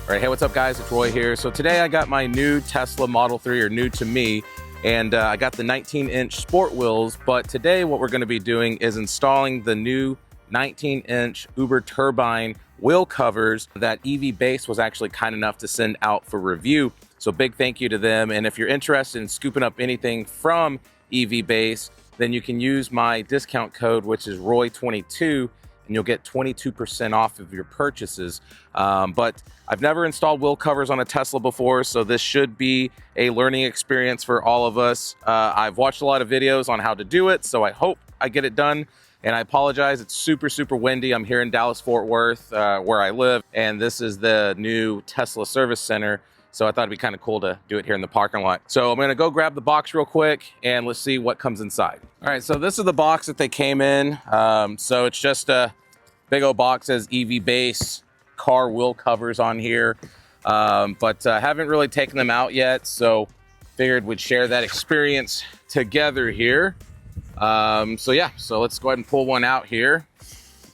All right, hey, what's up guys? It's Roy here. So today I got my new Tesla Model 3, or new to me, and I got the 19-inch sport wheels, but today what we're gonna be doing is installing the new 19-inch Uberturbine wheel covers that EVBase was actually kind enough to send out for review. So big thank you to them. And if you're interested in scooping up anything from EVBase, then you can use my discount code, which is ROY22, and you'll get 22% off of your purchases. But I've never installed wheel covers on a Tesla before, so this should be a learning experience for all of us. I've watched a lot of videos on how to do it, so I hope I get it done. And I apologize, it's super, super windy. I'm here in Dallas-Fort Worth, where I live, and this is the new Tesla service center. So I thought it'd be kind of cool to do it here in the parking lot. So I'm gonna go grab the box real quick and let's see what comes inside. All right, so this is the box that they came in. So it's just a big old box, says EVBase car wheel covers on here. But haven't really taken them out yet. So figured we'd share that experience together here. So yeah, so let's go ahead and pull one out here.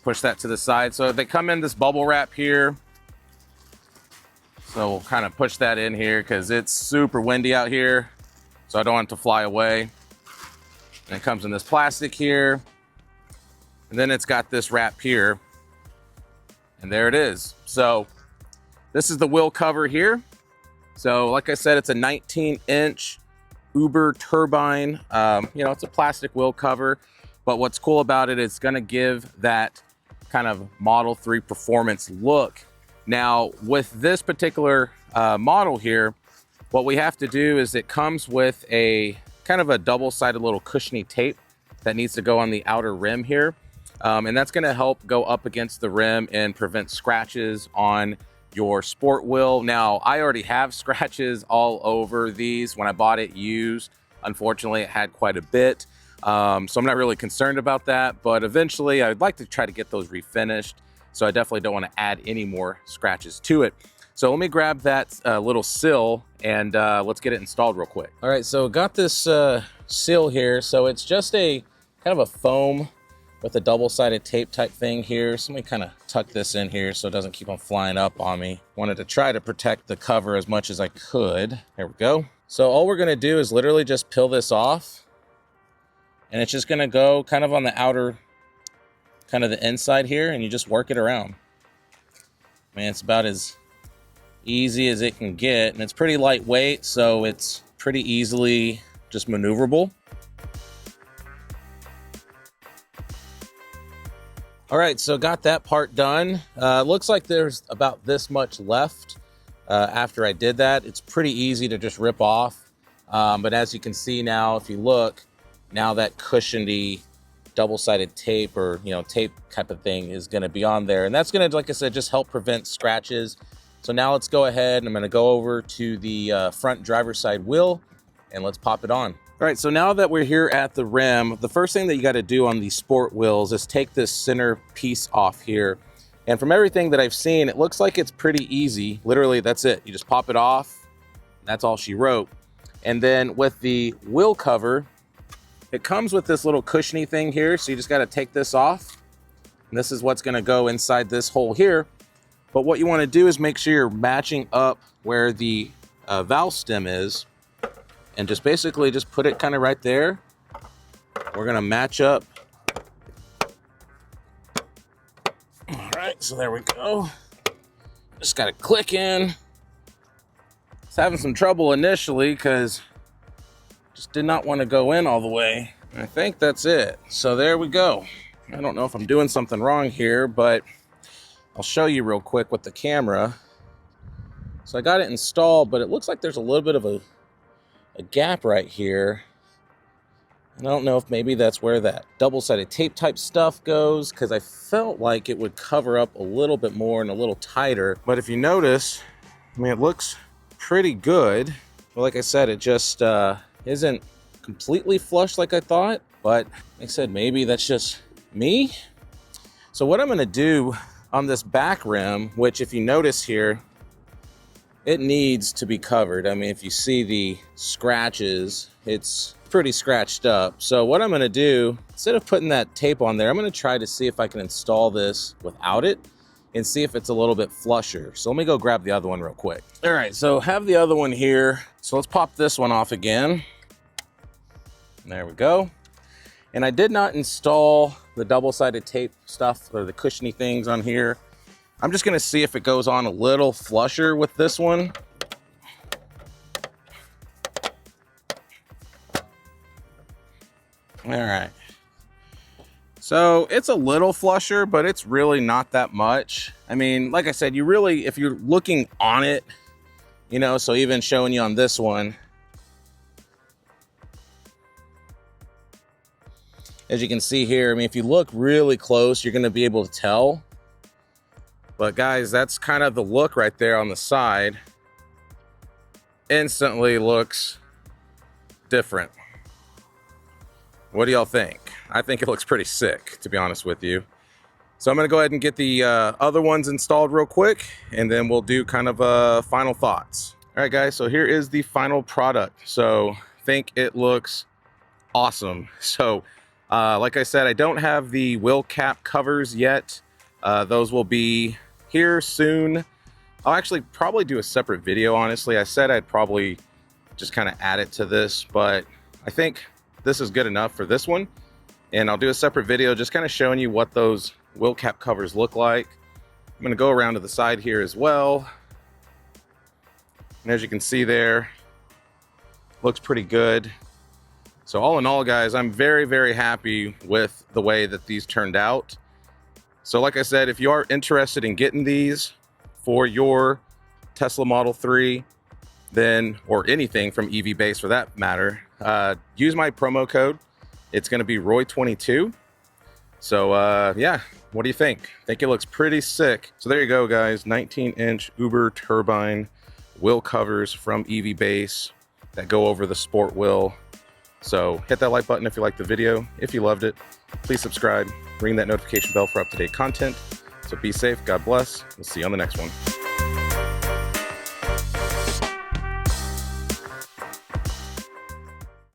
Push that to the side. So they come in this bubble wrap here. So we'll kind of push that in here because it's super windy out here. So I don't want it to fly away. And it comes in this plastic here. And then it's got this wrap here. And there it is. So this is the wheel cover here. So like I said, it's a 19-inch Uberturbine. You know, it's a plastic wheel cover. But what's cool about it is it's gonna give that kind of Model 3 performance look. Now, with this particular model here, what we have to do is it comes with a kind of a double-sided little cushiony tape that needs to go on the outer rim here. And that's gonna help go up against the rim and prevent scratches on your sport wheel. Now, I already have scratches all over these. When I bought it used, unfortunately, it had quite a bit. So I'm not really concerned about that, but eventually I'd like to try to get those refinished. So I definitely don't want to add any more scratches to it. So let me grab that little sill and let's get it installed real quick. All right, so got this sill here. So it's just a kind of a foam with a double-sided tape type thing here. So let me kind of tuck this in here so it doesn't keep on flying up on me. Wanted to try to protect the cover as much as I could. There we go. So all we're gonna do is literally just peel this off, and it's just gonna go kind of on the outer, kind of the inside here, and you just work it around. Man, it's about as easy as it can get, and it's pretty lightweight, so it's pretty easily just maneuverable. All right, so got that part done. Looks like there's about this much left after I did that. It's pretty easy to just rip off, but as you can see now, if you look, now that cushiony double-sided tape, or tape type of thing, is going to be on there, and that's going to, like I said, just help prevent scratches. So now let's go ahead and I'm going to go over to the front driver's side wheel and let's pop it on. All right, so now that we're here at the rim, the first thing that you got to do on these sport wheels is take this center piece off here. And from everything that I've seen, it looks like it's pretty easy. Literally, that's it. You just pop it off. That's all she wrote. And then with the wheel cover, it comes with this little cushiony thing here, so you just got to take this off. And this is what's going to go inside this hole here. But what you want to do is make sure you're matching up where the valve stem is, and just basically just put it kind of right there. We're going to match up. All right, so there we go. Just got to click in. It's having some trouble initially because just did not want to go in all the way. I think that's it. So there we go. I don't know if I'm doing something wrong here, but I'll show you real quick with the camera. So I got it installed, but it looks like there's a little bit of a gap right here. And I don't know if maybe that's where that double-sided tape type stuff goes, because I felt like it would cover up a little bit more and a little tighter. But if you notice, I mean, it looks pretty good. But like I said, it just isn't completely flush like I thought, but like I said, maybe that's just me. So what I'm going to do on this back rim, which if you notice here, it needs to be covered. I mean, if you see the scratches, it's pretty scratched up. So what I'm going to do, instead of putting that tape on there, I'm going to try to see if I can install this without it. and see if it's a little bit flusher. So let me go grab the other one real quick. All right, so have the other one here. So let's pop this one off again. There we go. And I did not install the double-sided tape stuff or the cushiony things on here. I'm just gonna see if it goes on a little flusher with this one. All right. So it's a little flusher, but it's really not that much. I mean, like I said, you really, if you're looking on it, you know, so even showing you on this one, as you can see here, I mean, if you look really close, you're gonna be able to tell. But guys, that's kind of the look right there on the side. Instantly looks different. What do y'all think? I think it looks pretty sick, to be honest with you. So I'm gonna go ahead and get the other ones installed real quick, and then we'll do kind of final thoughts. All right, guys, so here is the final product. So I think it looks awesome. So like I said, I don't have the wheel cap covers yet. Those will be here soon. I'll actually probably do a separate video, honestly. I said I'd probably just kind of add it to this, but I think this is good enough for this one. And I'll do a separate video just kind of showing you what those wheel cap covers look like. I'm gonna go around to the side here as well. And as you can see there, looks pretty good. So all in all, guys, I'm very, very happy with the way that these turned out. So like I said, if you are interested in getting these for your Tesla Model 3, then, or anything from EVBase for that matter, use my promo code. It's gonna be Roy22. So yeah, what do you think? I think it looks pretty sick. So there you go, guys, 19-inch Uberturbine wheel covers from EVBase that go over the sport wheel. So hit that like button if you liked the video. If you loved it, please subscribe, ring that notification bell for up-to-date content. So be safe, God bless, we'll see you on the next one.